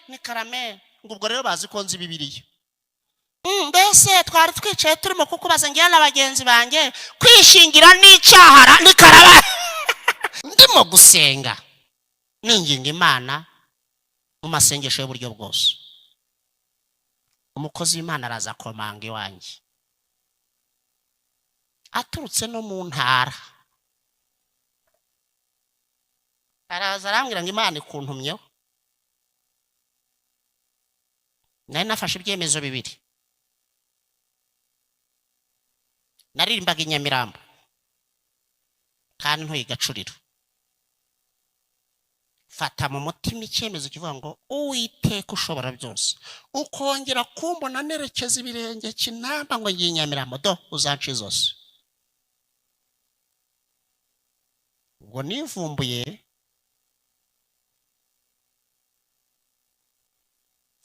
ni karame ngo ubwo rero bazi ko nzi Bibiliya. Mbese twari twicaye turimo kukubaza ngira n'abagenzi banjye kwishingira n'icyahara ni karaba ndimo gusenga ninginga Imana mu masengesho y'uburyo bwose. Umukozi w'Imana araza komanga iwanjye aturutse no mu ntara, araza arambwira ngo Imana ikuntumyeho. Nari nafashe ibyemezo bibiri. Naririmbaga i Nyamirambo kandi ntuye Gacuriro. Fata mu mutima icyemezo kivuga ngo Uwiteka ushobora byose, ukongera kumbona nerekeza ibirenge Kinamba ngo ngiye Nyamirambo do uzanca zose. Ngo nivumbuye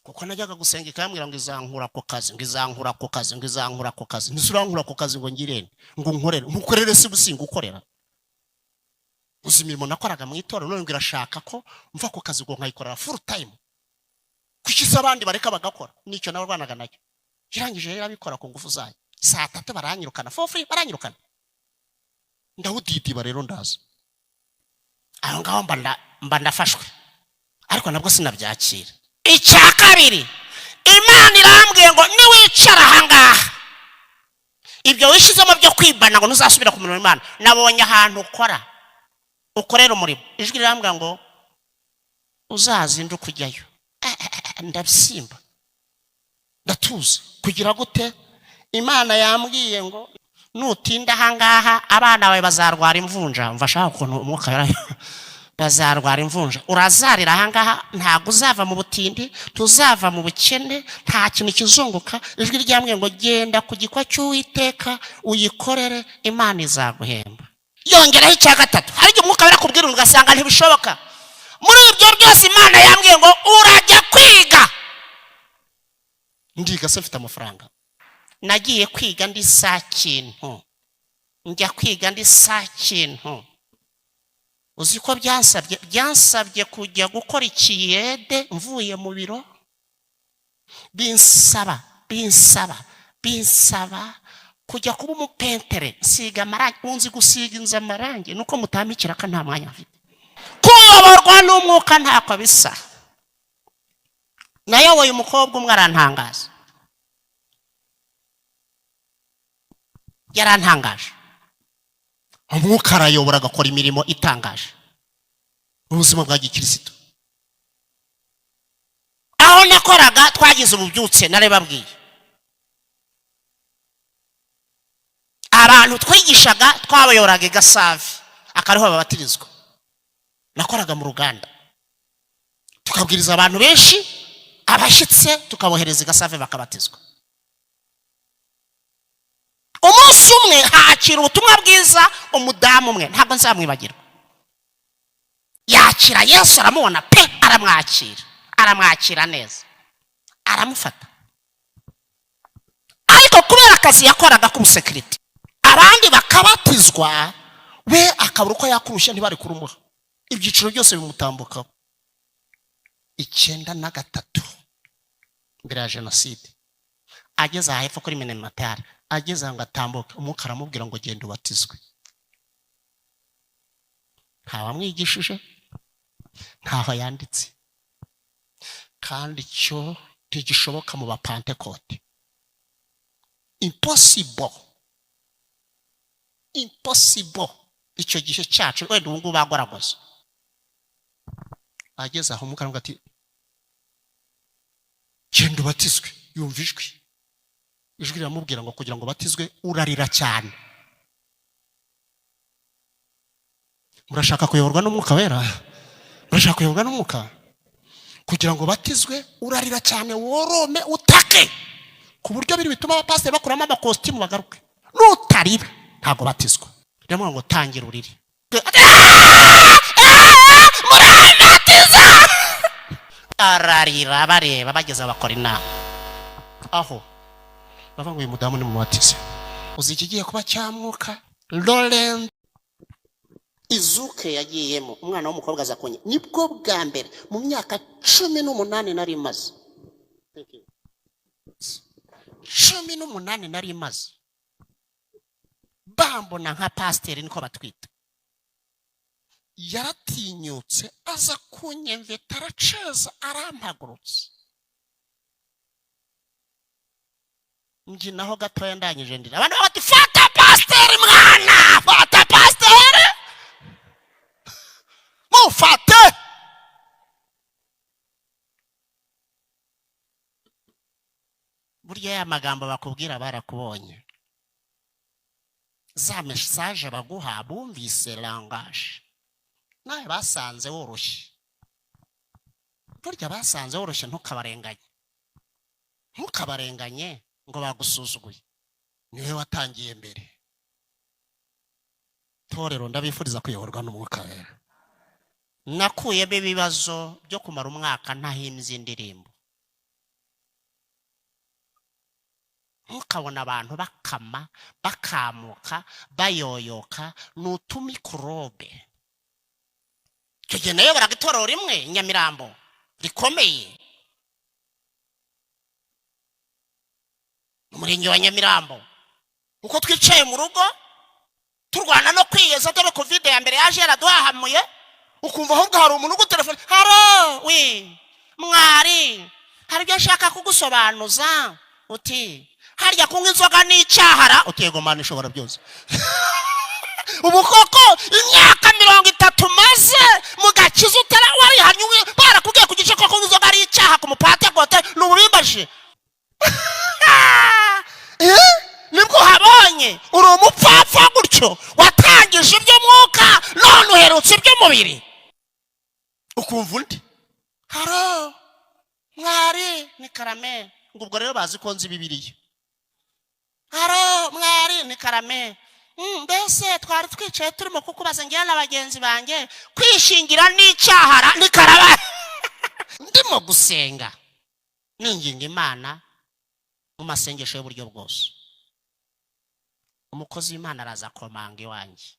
kuko najyaga gusenga ikambwira ngo izankura ku kazi, ngo izankura ku kazi, ngo izankura ku kazi. Nisurankura ku kazi ngo ngirene, ngo nkorere, nkukorere se businga ukorera. Uzimirimo nakoraga mu itorero none ngirashaka ko mva ku kazi ngo nkayikorera full time. Kukiza abandi bareka bagakora. Nicyo nabarwanaga nacyo. Irangije rero abikora ku ngufu zayo. Saa 3 baranyirukana for free, baranyirukana. Ndawudidiba rero ndaza. Aho ngaho mba ndafashwe. Ariko nabwo sinabyakira. Icya kabiri, Imana irambwiye ngo niwicara ahangaha ibyo wishizemo byo kwibana ngo ntuzasubira ku mirimo y'Imana. Nabonye ahantu ukorera umurimo, ijwi rirambwira ngo uzazinde kujyayo. Ndabisimba ndatuza kugira gute. Imana yambwiye ngo nutinda ahangaha abana bawe bazarwara imvunja. Mfasha ukuntu umwuka yarayo bazarwara imvunja. Urazarira ahangaha ntago uzava mu butindi, tuzava mu bukene, nta kintu kizunguka. Ijwi ryambwiye ngo genda ku gikwa cy'Uwiteka uyikorere, Imana izaguhemba. Yongeraho icya gatatu, hari igihe umwuka barakubwira ugasanga ntibishoboka. Muri ibyo byose Imana yambwiye ngo urajya kwiga. Ndiga se mfite amafaranga. Nagiye kwiga ndi saa kintu, njya kwiga ndi saa kintu. Uzi ko byansabye kujya gukora ikiyede mvuye mu biro. Binsaba kujya kuba umupentere, nsiga amarangi. Unzi gusiga inzu amarangi nuko mutamikira ka nta mwanya afite. Kuyoborwa n'umwuka ntako bisa. Nayoboye umukobwa umwe arantangaza. Yarantangaje. Umwuka arayobora agakora imirimo itangaje mu buzima bwa gikristo. Aho nakoraga twagize ububyutse narebabwiye. Abantu twigishaga twabayoraga Gasave akariho babatirizwa. Nakoraga mu ruganda tukabwiriza abantu benshi, abashitse tukabohereza Gasave bakabatizwa. Umunsi umwe hakira ubutumwa bwiza umudamu umwe, ntabwo nzamwibagirwa. Yakira Yesu aramubona pe, aramwakira neza, aramufata. Ariko kubera akazi yakoraga k'ubusekirite abandi bakabatizwa, we akabura uko yakurusha ntibari kurumuha. Ibyiciro byose bimutambukaho. 93 mbere ya jenoside ageze ahepfo kuri Minematari, ageze ngo atambuke, umwuka aramubwira ngo genda ubatizwe. Ntawamwigishije, ntaho yanditse, kandi cyo ntigishoboka mu bapantekote. Impossible. Icyo gihe cyacu wenda ubu ngubu bagoragoza. Ageze aho umwuka ati genda ubatizwe. Yumva ijwi riramubwira ngo kugira ngo batizwe urarira cyane. Murashaka kuyoborwa n'umwuka wera? Murashaka kuyoborwa n'umwuka? Kugira ngo batizwe urarira cyane, worome utake, ku buryo biri bituma abapasiteri bakuramo amakositimu bagaruke. Nutarira ntabwo batizwa. Ndamubwira ngo tangira urire. Murabatiza. Ararira bareba bageze bakora inama. Aho bava ngo uyu mudamu ni mubatize. Uzi ikigiye kuba cyamwuka Laurent izuke yagiyemo umwana w'umukobwa aza konye nibwo bwa mbere mu myaka 18 nari maze 18 nari maze bambona nka pasiteri niko batwita yaratinyutse aza kunyemveta araceza arampagurutse ngi naho gatoya ndanyije ndira abantu bati fata pasiteri mwana fata pasiteri mufate burya ya magambo bakubwira barakubonye za message baguha bumvise langage nawe basanze woroshye burya basanze woroshye ntukabarenganye ngo bagusuzuguye niwe watangiye mbere torero ndabifuriza kuyoborwa n'umwuka wera nakuyemo ibibazo byo kumara umwaka ntahimbye indirimbo ntukabona abantu bakama bakamuka bayoyoka n'utumikorobe icyo gihe nayo baragitorero rimwe Nyamirambo rikomeye umurenge wa Nyamirambo uko twicaye mu rugo turwana no kwiyeza dore covid ya mbere yaje yaraduhahamuye ukumva ahubwo hari umuntu ugu telefone haro we mwari hari byo ashaka kugusobanuza uti harya kunywa inzoga n'icyahara utego mana ishobora byose ubu koko imyaka 30 maze mugakiza utara wari hanyuwe barakubwiye ku gice koko inzoga ari icyaha ku mupate gote n'ububimbaje nibwo habonye uri umupfapfa gutyo watangije iby'umwuka none uherutse iby'umubiri ukumva undi haro mwari ni karame ngo ubwo rero bazi ko nzi Bibiliya haro mwari ni karame mbese twari twicaye turimo kukubaza ngira n'abagenzi banjye kwishingira n'icyahara ni karaba ndimo gusenga ninginga Imana mu masengesho y'uburyo bwose umukozi w'Imana araza komanga iwanjye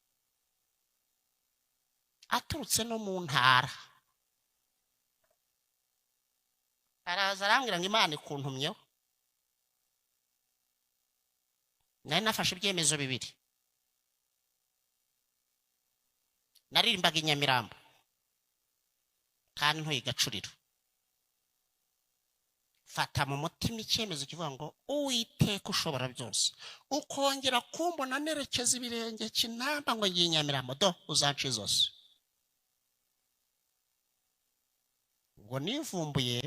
aturutse no mu ntara araza arambwira ngo Imana ikuntumyeho nari nafashe ibyemezo bibiri naririmbaga Nyamirambo kandi ntuye Gacuriro fata mu mutima icyemezo kivuga ngo Uwiteka ushobora byose ukongera kumbona nerekeza ibirenge Kinamba ngo ngiye Nyamirambo do uzanci zose ngo nivumbuye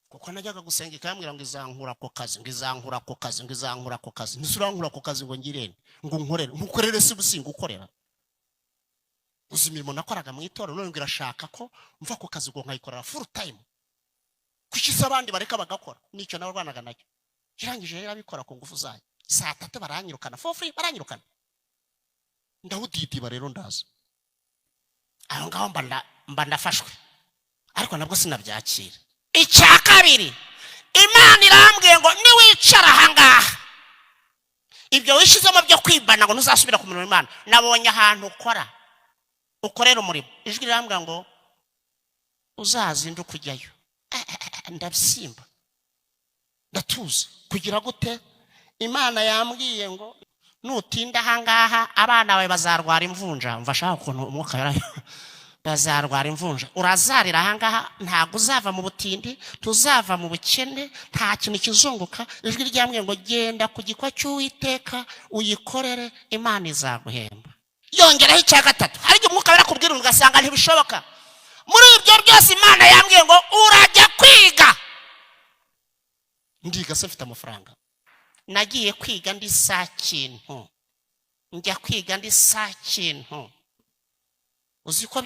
kuko najyaga gusenga ikambwira ngo izankura ko kazi nisurankura ko kazi ngo ngirene ngo nkorere si businga ukorera uzimirimo nakoraga mu itorero none ngirashaka ko mva ko kazi ngo nkayikorera full time kukiza abandi bareka bagakora nicyo nabarwanaga nacyo kirangije rero abikora ku ngufu zayo saa 3 baranyirukana for free baranyirukana ndawudidiba rero ndaza aho ngaho mba ndafashwe ariko nabwo sinabyakira icya kabiri Imana irambwiye ngo niwicara ahangaha ibyo wishizemo byo kwibana ngo ntuzasubira ku murimo w'Imana nabonye ahantu ukorera umurimo ijwi rirambwira ngo uzazinda kujyayo ndabisimba ndatuza kugira gute Imana yambwiye ngo nutinda ahangaha abana bawe bazarwara imvunja mfasha ukuntu umwuka yarayo bazarwara imvunja urazarira ahangaha ntago uzava mu butindi tuzava mu bukene nta kintu kizunguka ijwi ryambwiye ngo genda ku gikwa cy'Uwiteka uyikorere Imana izaguhemba yongeraho icya gatatu hari umwuka barakubwira ugasanga ntibishoboka muri ibyo byose Imana yambwiye ngo urajya kwiga ndiga se mfite amafaranga nagiye kwiga ndi saa kintu njya kwiga ndi saa kintu uziko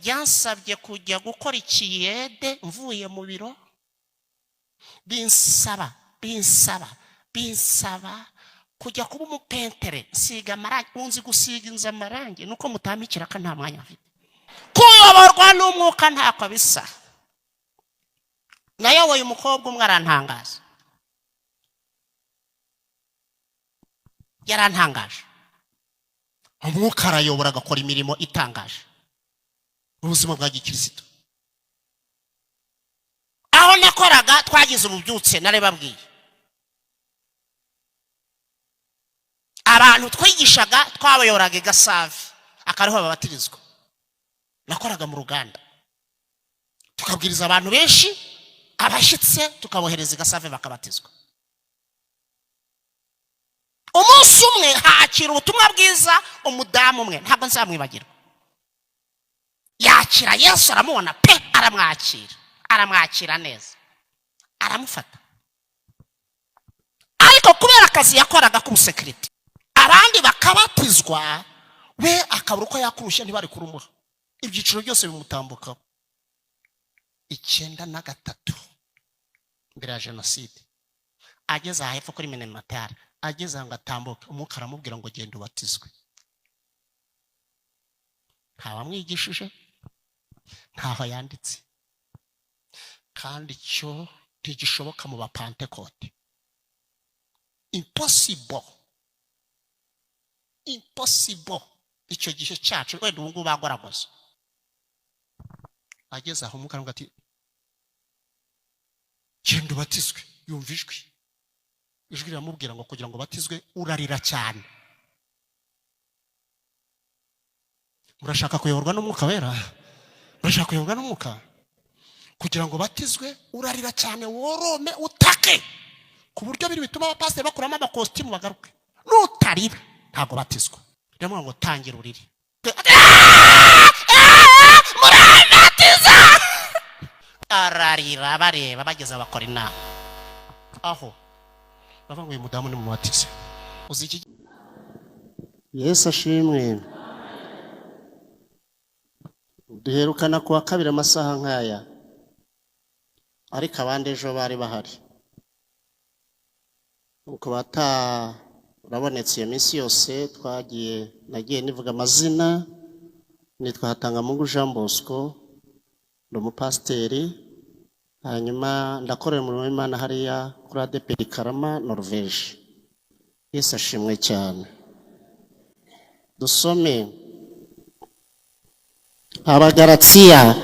byansabye kujya gukora ikiyede mvuye mu biro binsaba kujya kuba umupentere siga amarangi unzi gusiga inza amarangi nuko mutamikira ka nta mwanya afite kuyoborwa n'umwuka ntako bisa nayo wowe umukobwa umwe arantangaza yarantangaje. Umwuka arayobora agakora imirimo itangaje mu buzima bwa gikristo. Aho nakoraga twagize ububyutse narebabwiye. Abantu twigishaga twabayoraga Gasave akariho babatirizwa. Nakoraga mu ruganda tukabwiriza abantu benshi, abashitse tukabohereza Gasave bakabatizwa. Umunsi umwe hakira ubutumwa bwiza umudamu umwe, ntabwo nzamwibagirwa. Yakira Yesu, aramubona pe, aramwakira neza, aramufata. Ariko kubera akazi yakoraga k'ubusekirite, abandi bakabatizwa, we akabura uko yakurusha ntibari kurumuha. Ibyiciro byose bimutambukaho. 93 mbere ya jenoside, ageze hepfo kuri Minematari, ageze ngo atambuke, umwuka aramubwira ngo genda ubatizwe. Ntawamwigishije, ntaho yanditse, kandi cyo ntigishoboka mu bapantekote. Impossible. Icyo gihe cyacu wenda ubu ngubu bagoragoza. Ageze aho umwuka ati genda ubatizwe. Yumva ijwi riramubwira ngo kugira ngo batizwe urarira cyane. Murashaka kuyoborwa n'umwuka wera? Murashaka kuyoborwa n'umwuka? Kugira ngo batizwe urarira cyane, worome utake, ku buryo biri bituma abapasiteri bakuramo amakositimu bagaruke. Nutarira ntabwo batizwa. Ndamubwira ngo tangira urire. Murabatiza! Ararira bareba, bageze bakora inama. Aho bavuga ngo uyu mudamu ni mubatize. Uzi iki? Yesu ashimwe. Duherukana kuwa kabiri amasaha nkaya, ariko abandi ejo bari bahari. Uko urabonetse iyo minsi yose nagiye nivuga amazina. Nitwa Hatangamungu Jean Bosco, ndi umupasiteri, hanyuma ndakorera umurimo w'Imana hariya kuri ADEPR Karama, Norvège. Yesu ashimwe cyane. Dusome Abagalatiya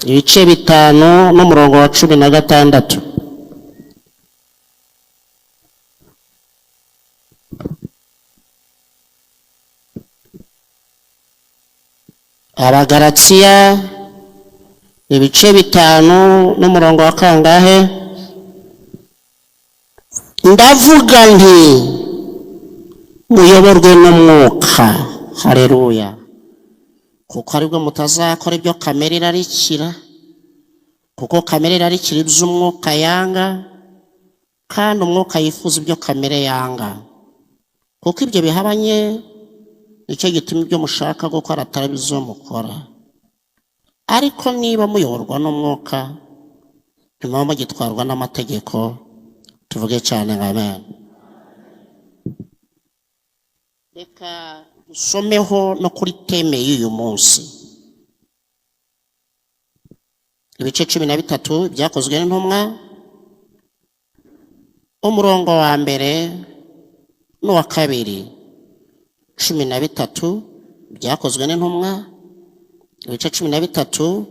ibice 5 n'umurongo wa 16. Abagalatiya ibice 5 n'umurongo wa kangahe? Ndavuga nti muyoborwe n'umwuka. Haleluya. Kuko aribwo mutazakora ibyo kamere irarikira, kuko kamere irarikira iby'umwuka yanga, kandi umwuka yifuza ibyo kamere yanga. Kuko ibyo bihabanye nicyo gituma ibyo mushaka gukora atari byo mukora. Ariko niba muyoborwa n'umwuka, ntimuba mugitwarwa n'amategeko. Tuvuge cyane ngo amen. Reka dusomeho no kuri teme y'uyu munsi. Ibice 13 byakozwe n'intumwa, umurongo wa mbere n'uwa kabiri. 13 byakozwe n'intumwa, ibice 13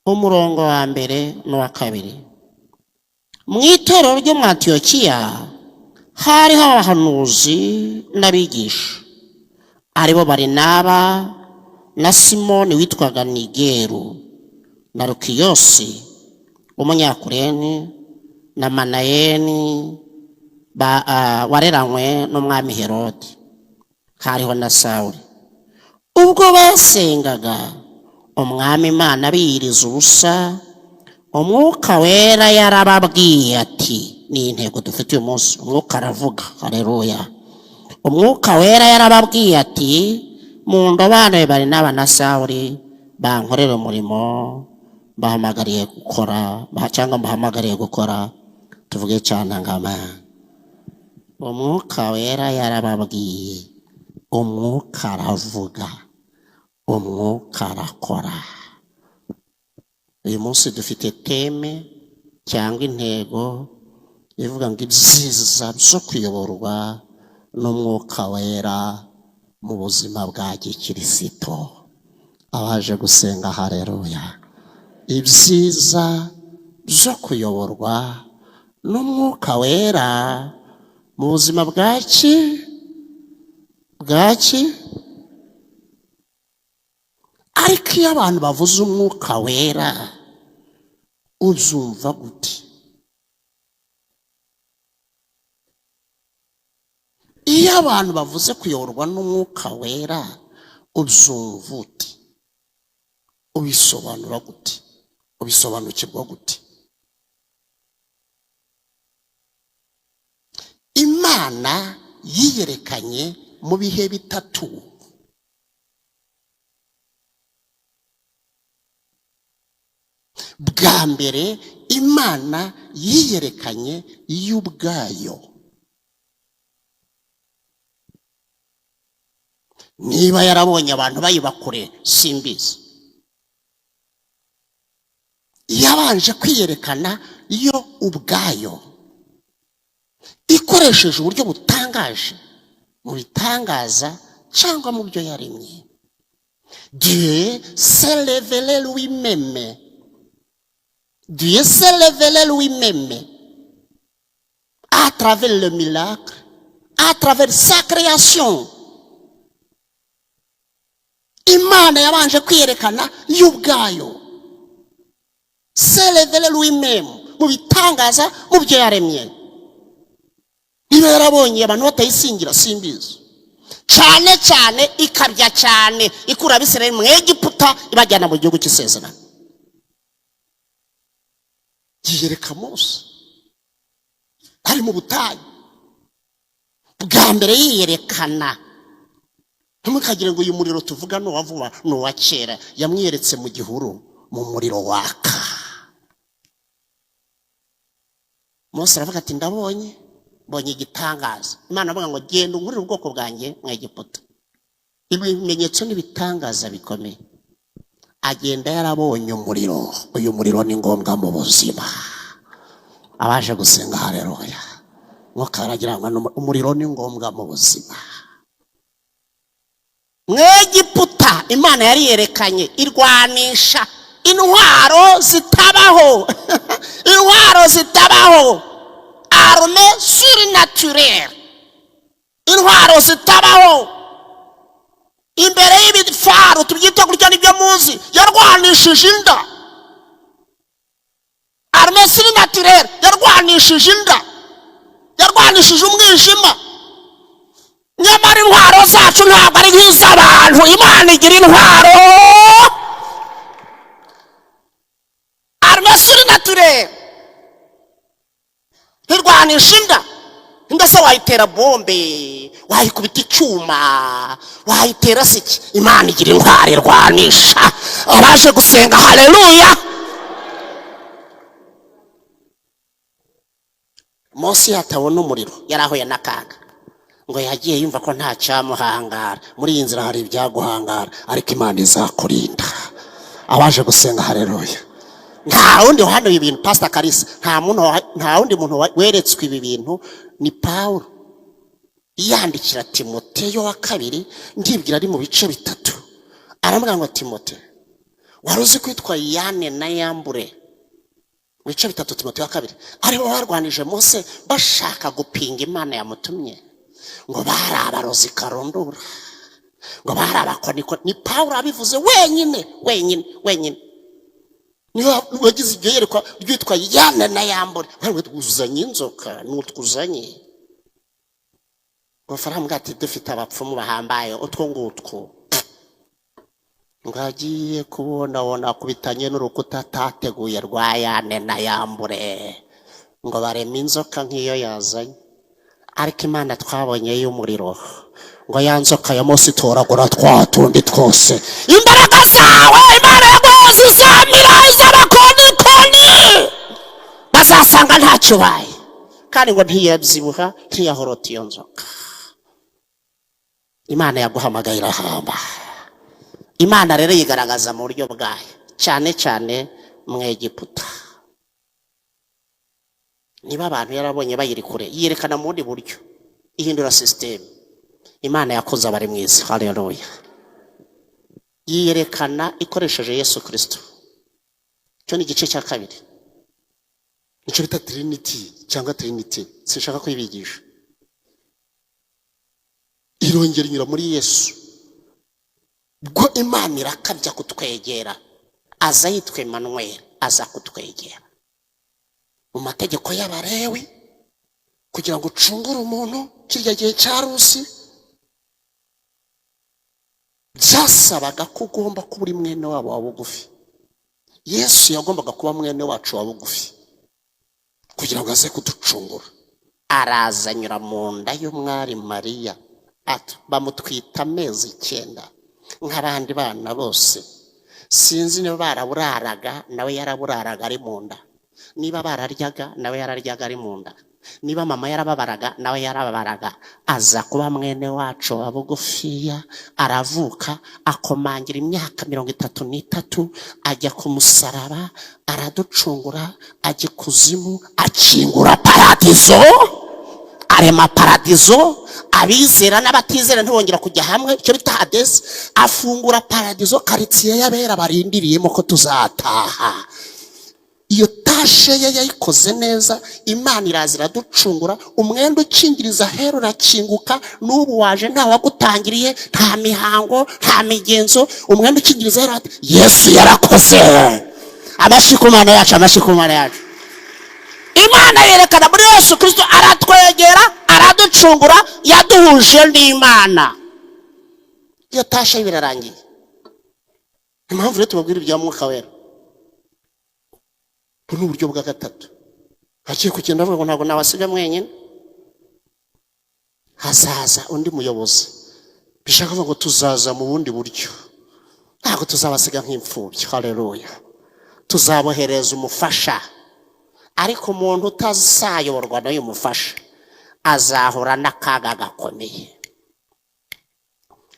umurongo wa mbere n'uwa kabiri. Mu itorero ryo mu Antiyokiya hariho abahanuzi n'abigisha, aribo Barinaba na Simoni witwaga Nigeru, na Lukiyosi umunyakureni, na Manayeni wareranywe n'umwami Herode. Hariho na Sawuli. Ubwo basengaga umwami Imana biyiriza ubusa, umwuka wera yarababwiye ati, ni intego dufite uyu munsi, umwuka aravuga. Haleluya. Umwuka wera yarababwiye ati, mu ndobanure Barinaba na Sawuli bankorera umurimo bahamagariye gukora, cyangwa bahamagariye gukora. Tuvuge cyane ngo amen. Umwuka wera yarababwiye, umwuka aravuga, umwuka arakora. Uyu munsi dufite teme cyangwa intego ivuga ngo ibyiza byo kuyoborwa n'umwuka wera mu buzima bwa gikirisito. Abaje gusenga haleluya. Ibyiza byo kuyoborwa n'umwuka wera mu buzima bwaki ariko iyo abantu bavuze umwuka wera uzumva gute? Iyo abantu bavuze kuyoborwa n'umwuka wera uzumva ute? Ubisobanura gute? Ubisobanukirwa gute? Imana yiyerekanye mu bihe bitatu. Bwa mbere Imana yiyerekanye y'ubwayo. Niba yarabonye abantu bayibakure simbizi. Yabanje kwiyerekana yo ubwayo ikoresheje uburyo butangaje mu bitangaza cyangwa mu byo yaremye. Dieu s'est révélé lui-même. Dieu s'est révélé lui-même à travers le miracle, à travers sa création. Imana yabanje kwiyerekana y'ubwayo. s'est révélé lui-même mu bitangaza mu byo yaremye. Niba yarabonye abantu batayisingira simbizi. Cyane cyane ikabya cyane ikura Abisirayeli mu Egiputa ibajyana mu gihugu cy'isezerano. Yiyereka Mose ari mu butayu. Bwa mbere yiyerekana. Ntimukagire ngo uyu muriro tuvuga n'uwa vuba n'uwa kera. Yamwiyeretse mu gihuru mu muriro waka. Mose aravuga ati ndabonye igitangaza. Imana avuga ngo genda ungurire ubwoko bwanjye mu Egiputa. Ibimenyetso n'ibitangaza bikomeye. Agenda yarabonye umuriro. Uyu muriro ni ngombwa mu buzima. Abaje gusenga haleluya. Mwuka aragira ngo umuriro ni ngombwa mu buzima. Mu Egiputa Imana yari yerekanye irwanisha intwaro zitabaho. Intwaro zitabaho. Arme surnaturelle. Intwaro zitabaho. Imbere y'ibifaro tubyita kurya n'ibyo muzi yarwanishije inda. Arme surnaturelle yarwanishije inda. Yarwanishije umwijima. Nyamara intwaro zacu ntabwo ari nk'iz'abantu. Imana igira intwaro. Arme surnaturelle irwanisha inda. Inda se wayitera bombe, wayikubita icyuma, wayitera siki. Imana igira intwaro irwanisha. Abaje gusenga haleluya. Mose yatabona umuriro yarahuye n'akaga ngo yagiye yumva ko nta cyamuhangara. Muri iyi nzira hari ibyaguhangara ariko Imana izakurinda. Abaje gusenga haleluya. Nta wundi wahanuye ibintu Pastor Kalisa. Nta wundi muntu weretswe ibi bintu ni Pawulo. Yandikira Timoteyo wa kabiri ndibwira ari mu bice bitatu. Aramubwira ngo Timoteyo wari uzi kwitwa Yane na Yambure. Mu bice bitatu Timoteyo wa kabiri aribo barwanije Mose bashaka gupinga Imana yamutumye. Ngo bari abarozi karondura. Ngo bari abakoniko. Ni Pawulo abivuze wenyine. Niyo wagize ibyo yerekwa ryitwa Yane na Yambure. Bari twuzanye inzoka n'utwuzanye. Ngo Faramu ati dufite abapfumu bahambaye utwo ngutwo. Ngagiye kubona kubitanye n'urukuta tateguye rwa Yane na Yambure. Ngo barema inzoka nk'iyo yazanye. Ariko Imana twabonye y'umuriro. Ngo ya nzoka ya Mose itoragura twatundi twose. Imbaraga zawe Imana yaguhaye zizamira iz'abakonikoni. Bazasanga ntacyo baye. Kandi ngo ntiyabyibuha ntiyahorota iyo nzoka. Imana yaguhamagaye irahamba. Imana rero yigaragaza mu buryo bwayo cyane cyane mu Egiputa. niba abantu yarabonye bayiri kure yiyerekana mu bundi buryo, ihindura system. Imana yakoze abari mwiza, haleluya. Yiyerekana ikoresheje Yesu Kristo. Cyo ni igice cya kabiri, nicyo bita Trinity cyangwa Trinity, sinshaka kwibigisha. Irongera inyura muri Yesu, bwo Imana irakabya kutwegera, aza yitwe Emmanuel, aza kutwegera mu mategeko y'Abalewi kugira ngo ucungure umuntu. Kirya gihe cya Rusi byasabaga ko ugomba kuba uri mwene wabo wa bugufi. Yesu yagombaga kuba mwene wacu wa bugufi kugira ngo aze kuducungura. Araza anyura mu nda y'umwari Mariya, bamutwita amezi 9 nk'abandi bana bose. Sinzi niba baraburaraga, nawe yaraburaraga ari mu nda. Niba bararyaga, nawe yararyaga ari mu nda. Niba mama yarababaraga, nawe yarababaraga. Aza kuba mwene wacu wa bugufiya. Aravuka akomangira imyaka 33, ajya ku musaraba, araducungura, ajya kuzimu, akingura paradizo, arema paradizo. Abizera n'abatizera ntibongera kujya hamwe, icyo bita Hades. Afungura paradizo, quartier y'abera barindiriyemo ko tuzataha. Iyo tashe ye yayikoze neza. Imana irazira ducungura. Umwenda ukingiriza hero urakinguka. N'ubu waje nta wagutangiriye, nta mihango, nta migenzo. Umwenda ukingiriza hero, Yesu yarakoze. Amashikumana yacu, amashikumana yacu. Imana yerekana muri Yesu Kristo, aratwegera, araducungura, yaduhuje n'Imana. Iyo tashe birarangiye. Impamvu rero tubabwira ibya Mwuka Wera, ni uburyo bwa gatatu. Hagiye kugenda avuga ngo ntabwo nabasiga mwenyine, hazaza undi muyobozi. Bishaka ngo tuzaza mu bundi buryo, ntabwo tuzabasiga nk'imfubyi, haleluya. Tuzabohereza umufasha, ariko umuntu utazayoborwa n'uyu mufasha azahura n'akaga gakomeye.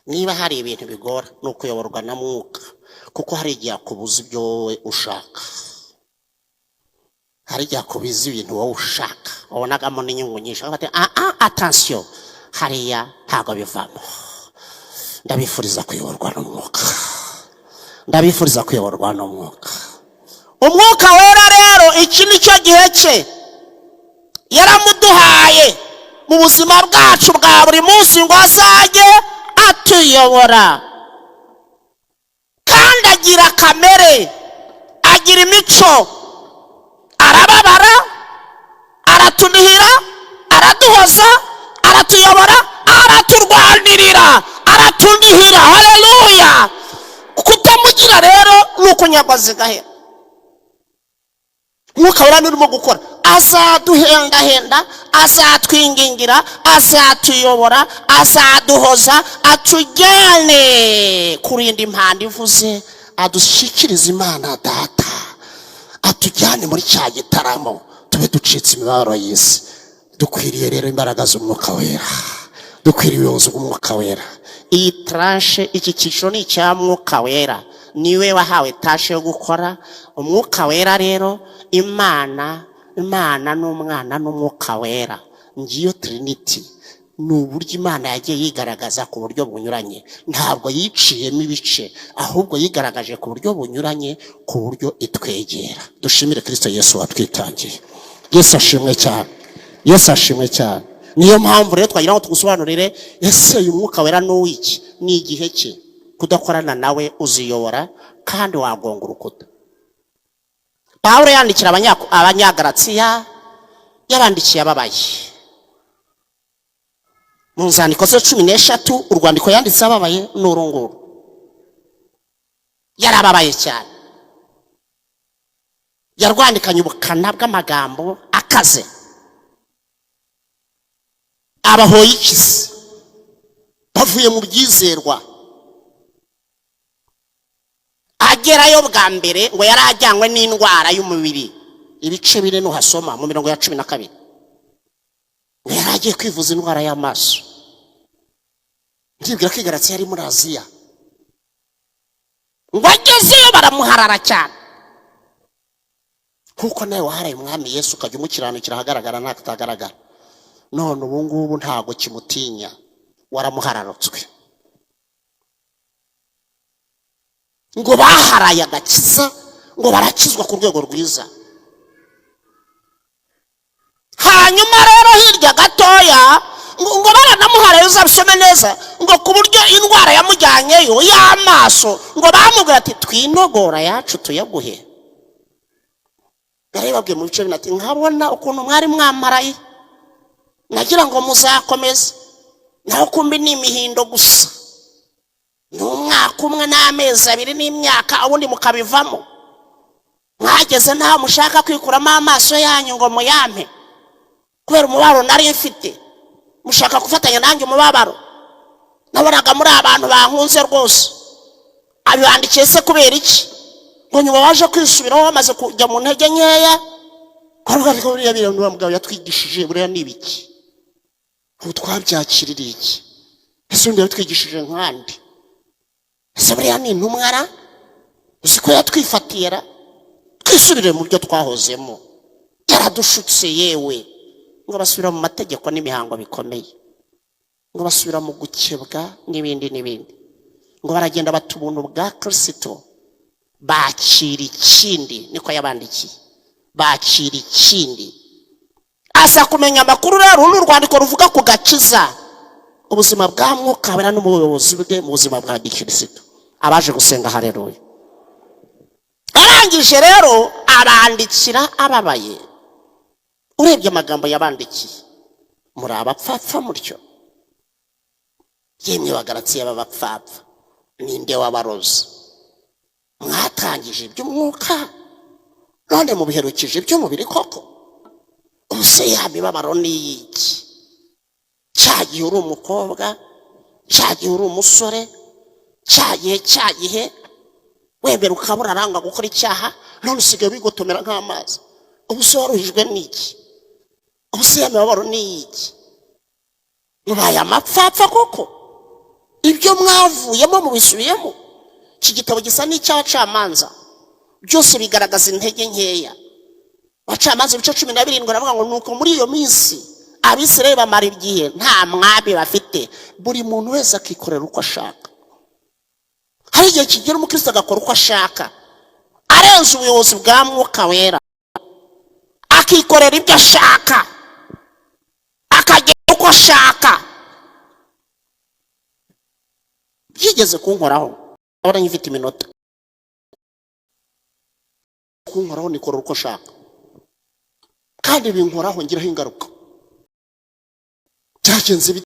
Niba hari ibintu bigora ni ukuyoborwa na Mwuka, kuko hari igihe akubuza ibyo wowe ushaka. Hari igihe akubiza ibintu wowe ushaka, wabonagamo n'inyungu nyinshi. Attention, hariya ntabwo bivamo. Ndabifuriza kuyoborwa n'Umwuka, ndabifuriza kuyoborwa n'Umwuka. Umwuka Wera rero, iki nicyo gihe cye yaramuduhaye mu buzima bwacu bwa buri munsi ngo azajye atuyobora. Kandi agira kamere, agira imico. Arababara, aratunihira, araduhoza, aratuyobora, araturwanirira, aratunihira. Haleluya. Kutamugira rero nuko nyagwa zigahera. Mwuka Wera urimo gukora, azaduhendahenda, azatwingingira, azatuyobora, azaduhoza, atujyane kurinda impanda ivuze, adushikiriza Imana Data, atujyane muri cya gitaramo, tube ducitse imibabaro y'isi. Dukwiriye rero imbaraga z'Umwuka Wera, dukwiriye ubuyobozi bw'Umwuka Wera. Iyi tranche, iki cyiciro ni icya Mwuka Wera, niwe wahawe tashe yo gukora. Umwuka Wera rero, Imana n'Umwana n'Umwuka Wera, ngiyo Trinity. Ni uburyo Imana yagiye yigaragaza ku buryo bunyuranye, ntabwo yiciyemo ibice, ahubwo yigaragaje ku buryo bunyuranye, ku buryo itwegera. Dushimire Kristo Yesu watwitangiye. Yesu ashimwe cyane, Yesu ashimwe cyane. Niyo mpamvu rero twagira ngo tugusobanurire, ese uyu Mwuka Wera ni uw'iki? Ni igihe cye. Kudakorana nawe uziyobora kandi wagonga urukuta. Pawulo yandikira Abanyagalatiya, yabandikiye ababaye. Mu nzandiko ze 13, urwandiko yanditse ababaye n'urunguru. Yarababaye cyane, yarwandikanye ubukana bw'amagambo akaze. Abahoye ikisi, bavuye mu byizerwa. Agerayo bwa mbere ngo yarajyanywe n'indwara y'umubiri, ibice 4 nuhasoma mu 12. Ngo yaragiye kwivuza indwara y'amaso. Ndibwira ko Galatiya yari muri Aziya. Ngo agezeyo baramuharara cyane. kuko nawe waharaye umwami Yesu ukajya umukiranukira ahagaragara n'akatagaragara, none ubu ngubu ntabwo kimutinya, waramuhararutswe. Ngo baharaye agakiza, ngo barakizwa ku rwego rwiza. Hanyuma rero hirya gatoya ngo baranamuharaye, uzabisome neza, ngo ku buryo indwara yamujyanyeyo y'amaso, ngo bamubwira ati twinogora yacu tuyaguhe. Yari babwiye mu bice binati, nkabona ukuntu mwari mwamaraye, nagira ngo muzakomeze, naho kumbi ni imihindo gusa, ni umwaka umwe n'amezi 2 n'imyaka, ubundi mukabivamo. Mwageze ntaho mushaka kwikuramo amaso yanyu ngo muyampe, kubera umubabaro nari mfite, mushaka gufatanya nanjye umubabaro. Nabonaga muri abantu bankunze rwose. Abibandikiye se kubera iki? Ngo nyuma waje kwisubiraho bamaze kujya mu ntege nkeya, kwaruka ko buriya bintu bamugabo yatwigishije buriya nibiki, ubu twabyakirira iki? Ese undi yatwigishije nkandi? Ese buriya ni intumwara? Uzi ko yatwifatira? Twisubire mu byo twahozemo. Yaradushutse yewe. Ngo basubira mu mategeko n'imihango bikomeye, ngo basubira mu gukebwa n'ibindi n'ibindi, ngo baragenda batubuntu bwa Kristo, bakira ikindi. Niko yabandikiye, bakira ikindi. Asa kumenya amakuru rero, n'urwandiko ruvuga ku gakiza, ubuzima bwa Mwuka Wera n'umuyobozi bwe mu buzima bwa Kristo. Abaje gusenga haleluya. Arangije rero abandikira ababaye. Urebye amagambo yabandikiye, muri abapfapfa mutyo, yemwe bagaratsiye b'abapfapfa, ninde wabaroze? Mwatangije iby'umwuka, none mubiherukije iby'umubiri koko? Ubuse yamibabaro ni iki? Cyagihe uri umukobwa, cyagihe uri umusore, cyagihe wembera ukabura aranga gukora icyaha, none usigaye bigotomera nk'amazi. Ubuse waruhijwe n'iki? Ubuse yamibabaro ni iki? Mubaye amapfapfa koko? Ibyo mwavuyemo mubisubiyemo? Iki gitabo gisa n'icyabacamanza, byose bigaragaza intege nkeya. Abacamanza ibice 17 baravuga ngo nuko muri iyo minsi Abisirayeli bamara igihe nta mwami bafite, buri muntu wese akikorera uko ashaka. Hari igihe kigera umukristo agakora uko ashaka, arenze ubuyobozi bwa Mwuka Wera, akikorera ibyo ashaka, akagera uko ashaka. Byigeze kunkoraho, ahora nyifite iminota, kunkoraho nikora uko ashaka, kandi binkoraho ngiraho ingaruka. Byagenze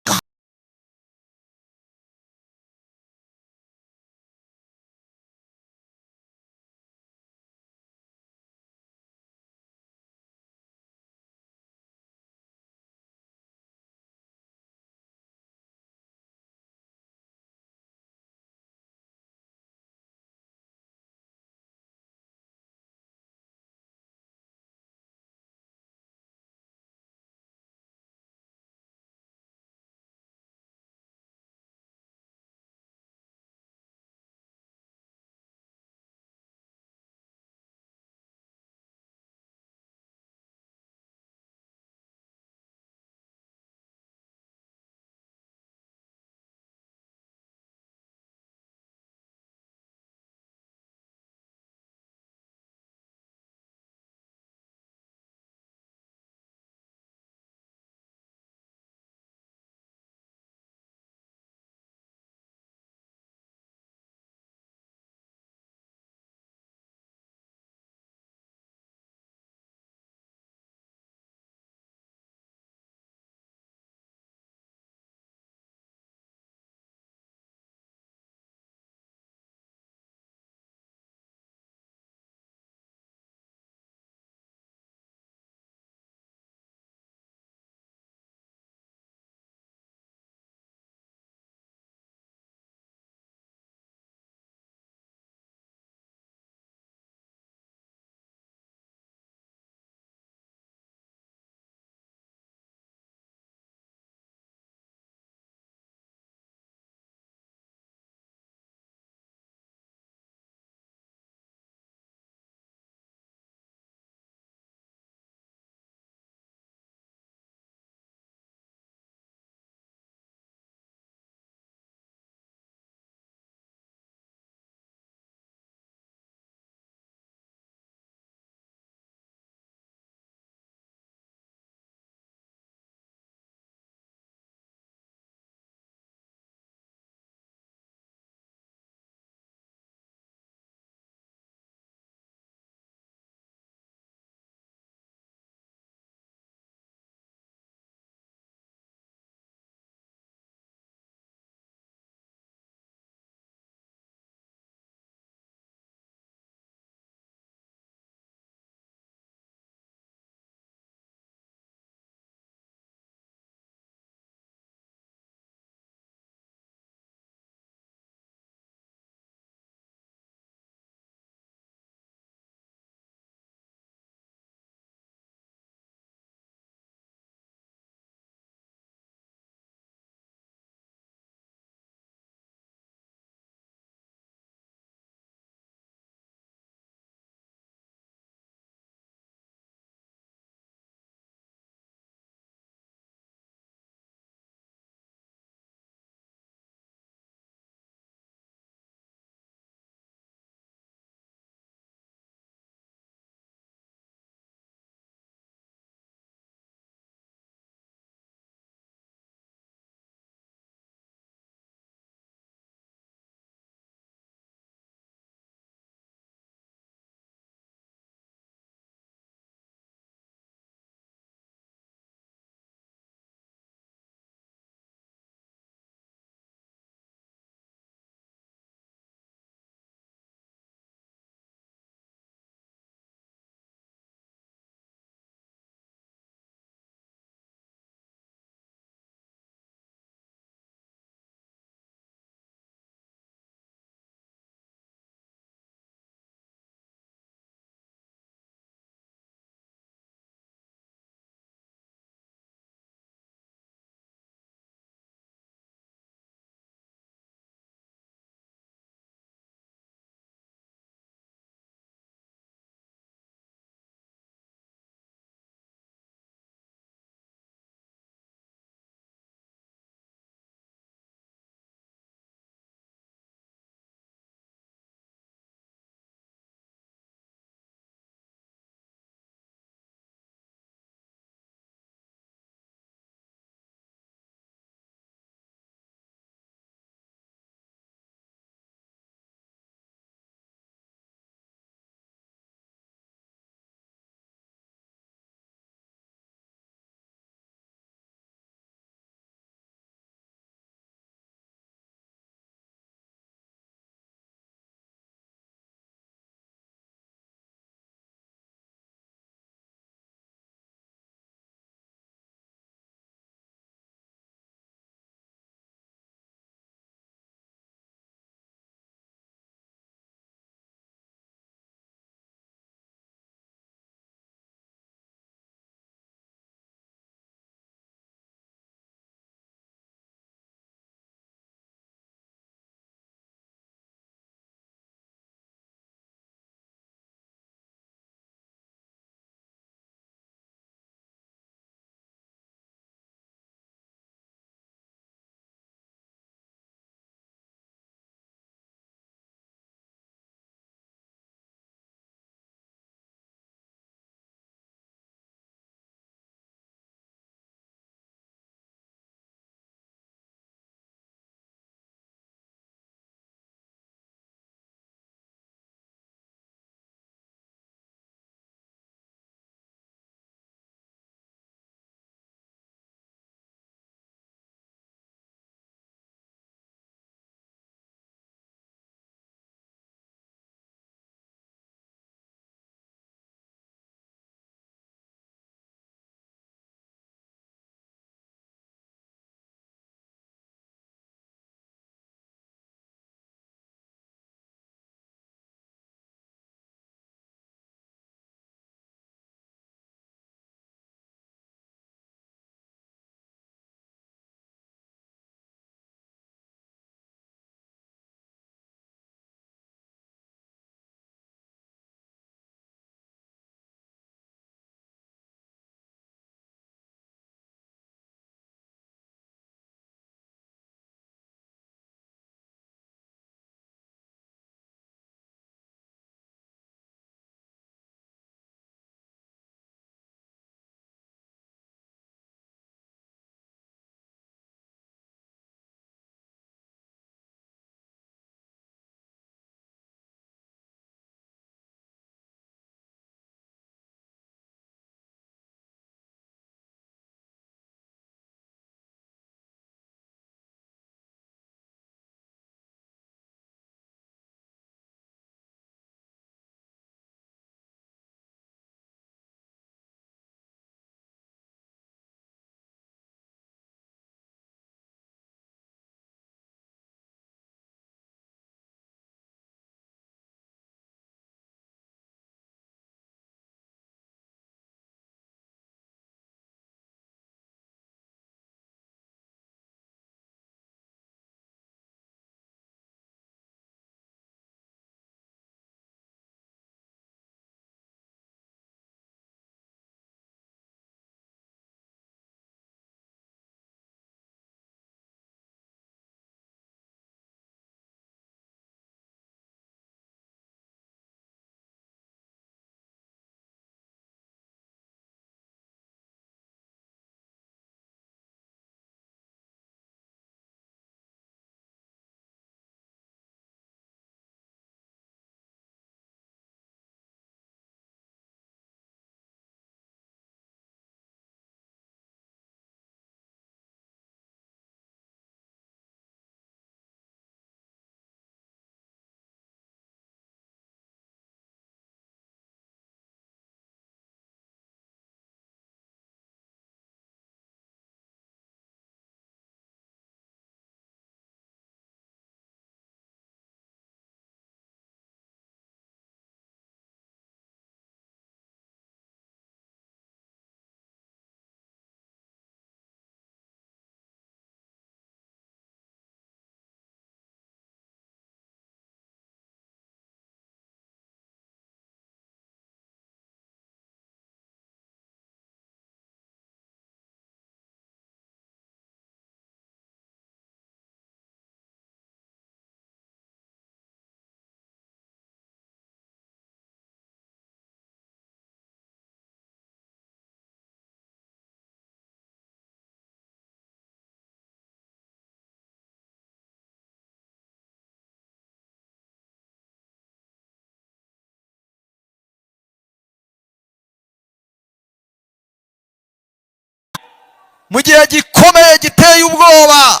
mu gihe gikomeye giteye ubwoba,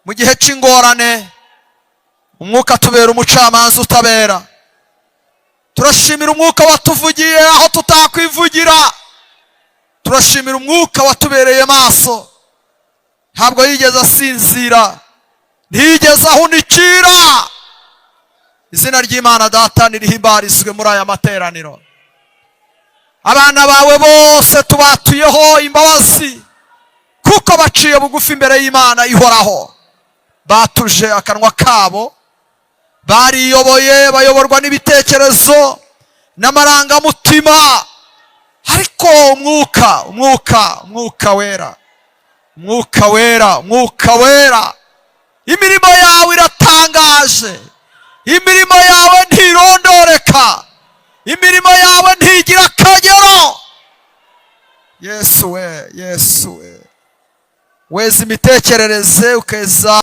mu gihe cy'ingorane, umwuka tubera umucamanza utabera. Turashimira umwuka watuvugiye aho tutakwivugira. Turashimira umwuka watubereye maso, ntabwo yigeze asinzira, ntiyigeze ahunikira. Izina ry'Imana Data nirihimbarizwe muri aya materaniro. Abana bawe bose tubatuyeho imbabazi, kuko baciye bugufi imbere y'Imana ihoraho. Batuje akanwa kabo, bariyoboye, bayoborwa n'ibitekerezo n'amarangamutima. Ariko umwuka wera, imirimo yawe iratangaje, imirimo yawe ntirondoreka, imirimo yawe ntigira akagero. Yesu we, weza imitekerereze, ukeza